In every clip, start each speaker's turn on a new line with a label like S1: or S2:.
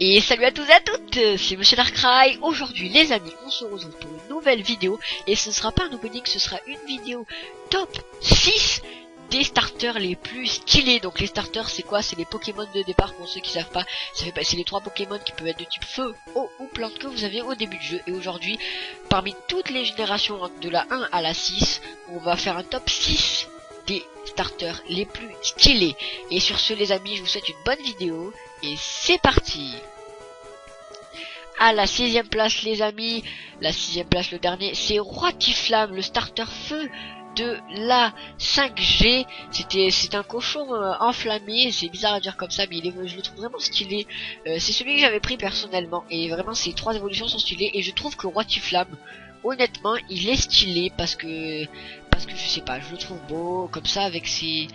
S1: Et salut à tous et à toutes, c'est Monsieur Darkrai. Aujourd'hui les amis, on se retrouve pour une nouvelle vidéo. Et ce ne sera pas un opening, ce sera une vidéo top 6 des starters les plus stylés. Donc les starters c'est quoi? C'est les Pokémon de départ pour ceux qui savent pas. C'est les 3 Pokémon qui peuvent être de type feu, eau ou plante que vous avez au début du jeu. Et aujourd'hui, parmi toutes les générations de la 1 à la 6, on va faire un top 6 des starters les plus stylés. Et sur ce les amis, je vous souhaite une bonne vidéo. Et c'est parti. À la 6ème place les amis, la 6ème place le dernier, c'est Roitiflamme, le starter feu de la 5G. C'est un cochon enflammé, c'est bizarre à dire comme ça, mais je le trouve vraiment stylé. C'est celui que j'avais pris personnellement, et vraiment ces 3 évolutions sont stylées, et je trouve que Roitiflamme, honnêtement, il est stylé parce que je sais pas, je le trouve beau comme ça avec il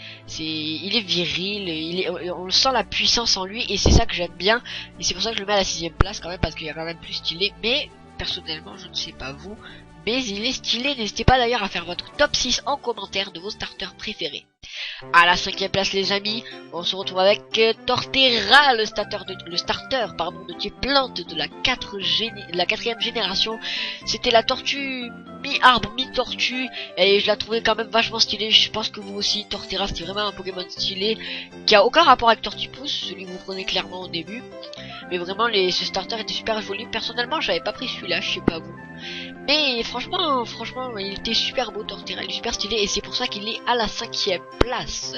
S1: est viril, on sent la puissance en lui et c'est ça que j'aime bien et c'est pour ça que je le mets à la 6ème place quand même parce qu'il y a quand même plus stylé. Mais personnellement, je ne sais pas vous, mais il est stylé. N'hésitez pas d'ailleurs à faire votre top 6 en commentaire de vos starters préférés. À la 5ème place les amis, on se retrouve avec Torterra, le starter de type plante de la 4ème génération. C'était la tortue mi-arbre, mi-tortue, et je la trouvais quand même vachement stylée. Je pense que vous aussi. Torterra c'était vraiment un Pokémon stylé, qui a aucun rapport avec Tortipousse, celui que vous prenez clairement au début. Mais vraiment ce starter était super joli. Personnellement j'avais pas pris celui-là, je sais pas vous. Mais franchement, il était super beau Torterra, il est super stylé et c'est pour ça qu'il est à la 5ème place.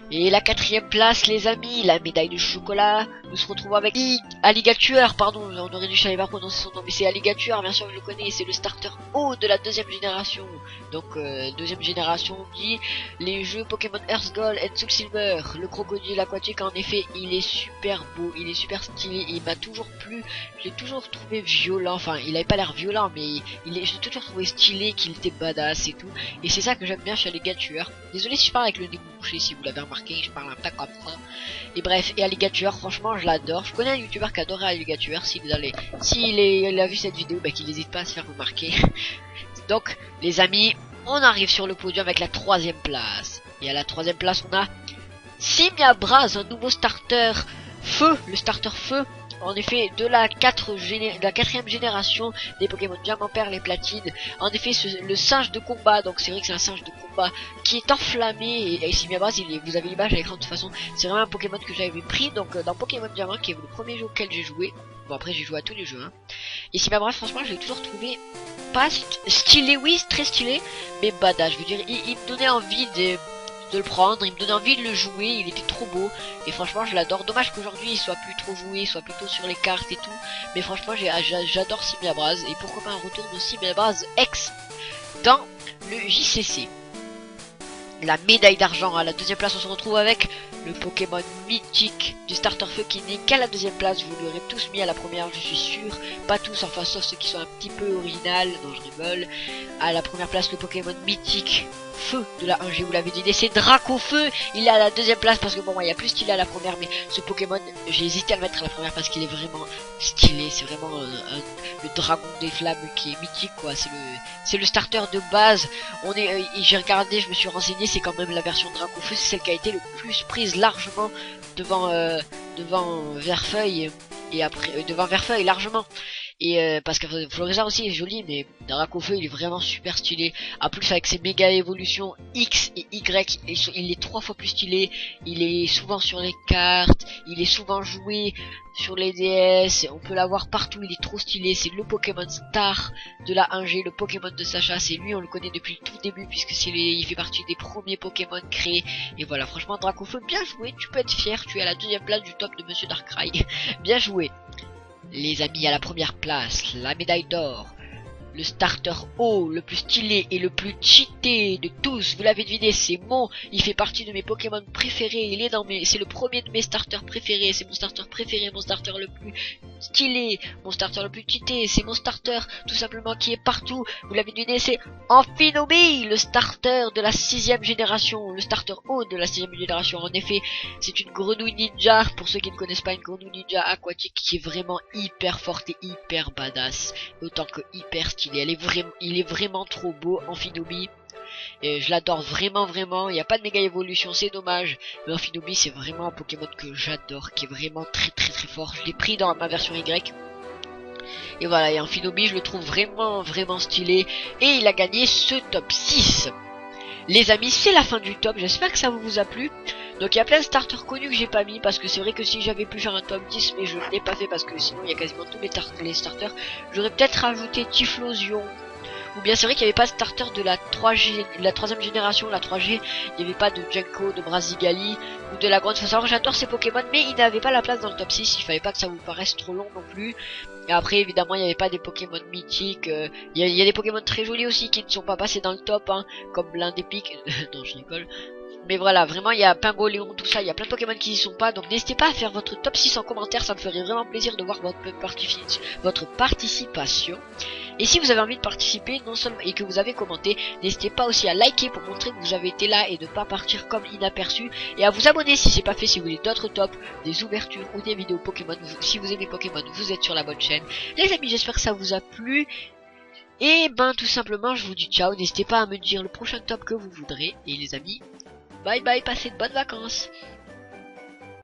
S1: Et la 4ème place les amis, la médaille de chocolat, nous se retrouvons avec Alligator, pardon, on aurait dû, je savais pas prononcer son nom, mais c'est Alligator, bien sûr je le connais, c'est le starter haut de la 2ème génération. Donc 2ème génération dit les jeux Pokémon Earth Gold et Soul Silver. Le crocodile aquatique en effet il est super beau, il est super stylé, il m'a toujours plu, je l'ai toujours trouvé violent, enfin il avait pas l'air violent mais je l'ai toujours trouvé stylé, qu'il était badass et tout. Et c'est ça que j'aime bien chez Alligator. Désolé si je parle avec le nez bouché, si vous l'avez remarqué, je parle un peu comme ça. Et bref, et Alligator, franchement je l'adore. Je connais un youtubeur qui adorait Alligator, s'il a vu cette vidéo, bah qu'il n'hésite pas à se faire remarquer. Donc les amis, on arrive sur le podium avec la 3ème place. Et à la 3ème place on a Simiabras, un nouveau starter feu, le starter feu. En effet, de la 4ème génération des Pokémon Diamant, Perle et Platine. En effet, le singe de combat, donc c'est vrai que c'est un singe de combat qui est enflammé. Et Simiabras, vous avez l'image à l'écran de toute façon. C'est vraiment un Pokémon que j'avais pris donc dans Pokémon Diamant, qui est le premier jeu auquel j'ai joué. Bon après j'ai joué à tous les jeux. Hein. Et Simiabras, franchement, je l'ai toujours trouvé pas stylé, oui, très stylé, mais badass. Je veux dire, il me donnait envie de le prendre, il me donnait envie de le jouer, il était trop beau et franchement je l'adore. Dommage qu'aujourd'hui il soit plus trop joué, il soit plutôt sur les cartes et tout, mais franchement j'adore Simiabras et pourquoi pas un retour de Simiabras X dans le JCC. La médaille d'argent, à la 2ème place on se retrouve avec le Pokémon mythique du starter feu qui n'est qu'à la 2ème place. Vous l'aurez tous mis à la première, je suis sûr, pas tous, enfin sauf ceux qui sont un petit peu original, dont je rigole. À la première place le Pokémon mythique feu de la 1G, vous l'avez dit, c'est Dracofeu. Il est à la 2ème place parce que bon, il y a plus stylé à la première, mais ce Pokémon, j'ai hésité à le mettre à la première parce qu'il est vraiment stylé. C'est vraiment le dragon des flammes qui est mythique, quoi. C'est le starter de base. J'ai regardé, je me suis renseigné, c'est quand même la version Dracofeu, c'est celle qui a été le plus prise largement devant Verfeuille et après devant Verfeuille largement. Et parce que Floreza aussi est joli, mais Dracofeu il est vraiment super stylé. En plus avec ses méga évolutions X et Y, il est 3 fois plus stylé. Il est souvent sur les cartes, il est souvent joué sur les DS, on peut l'avoir partout, il est trop stylé. C'est le Pokémon Star de la 1G, le Pokémon de Sacha, c'est lui, on le connaît depuis le tout début puisque il fait partie des premiers Pokémon créés. Et voilà, franchement Dracofeu, bien joué, tu peux être fier, tu es à la 2ème place du top de Monsieur Darkrai. Bien joué. Les amis, à la 1ère place, la médaille d'or, le starter haut, le plus stylé et le plus cheaté de tous. Vous l'avez deviné, c'est il fait partie de mes Pokémon préférés. C'est le premier de mes starters préférés. C'est mon starter préféré, mon starter le plus stylé, mon starter le plus cheaté. C'est mon starter tout simplement qui est partout. Vous l'avez deviné, c'est Amphinobi, le starter de la 6ème génération, le starter haut de la 6ème génération. En effet, c'est une grenouille ninja. Pour ceux qui ne connaissent pas, une grenouille ninja aquatique qui est vraiment hyper forte et hyper badass, autant que hyper stylé. Il est vraiment trop beau, Amphinobi. Et je l'adore vraiment, il n'y a pas de méga évolution, c'est dommage. Mais Amphinobis c'est vraiment un Pokémon que j'adore, qui est vraiment très fort. Je l'ai pris dans ma version Y. Et voilà, et Amphinobis je le trouve vraiment stylé. Et il a gagné ce top 6. Les amis, c'est la fin du top, j'espère que ça vous a plu. Donc il y a plein de starters connus que j'ai pas mis, parce que c'est vrai que si j'avais pu faire un top 10, mais je ne l'ai pas fait parce que sinon il y a quasiment tous les starters, j'aurais peut-être rajouté Typhlosion. Ou bien c'est vrai qu'il n'y avait pas de starter de la 3G, la troisième génération, la 3G, il n'y avait pas de Jenko, de Brasigali, ou de la Grande. Faut savoir que j'adore ces Pokémon, mais ils n'avaient pas la place dans le top 6, il fallait pas que ça vous paraisse trop long non plus. Et après évidemment il n'y avait pas des Pokémon mythiques, il y a des Pokémon très jolis aussi qui ne sont pas passés dans le top, hein, comme l'un des pics, non je rigole. Mais voilà, vraiment il y a Pingoléon, tout ça, il y a plein de Pokémon qui y sont pas, donc n'hésitez pas à faire votre top 6 en commentaire, ça me ferait vraiment plaisir de voir votre participation. Et si vous avez envie de participer, non seulement et que vous avez commenté, n'hésitez pas aussi à liker pour montrer que vous avez été là et de ne pas partir comme inaperçu. Et à vous abonner si c'est pas fait, si vous voulez d'autres tops, des ouvertures ou des vidéos Pokémon. Si vous aimez Pokémon, vous êtes sur la bonne chaîne. Les amis, j'espère que ça vous a plu. Et ben tout simplement, je vous dis ciao. N'hésitez pas à me dire le prochain top que vous voudrez. Et les amis, bye bye, passez de bonnes vacances.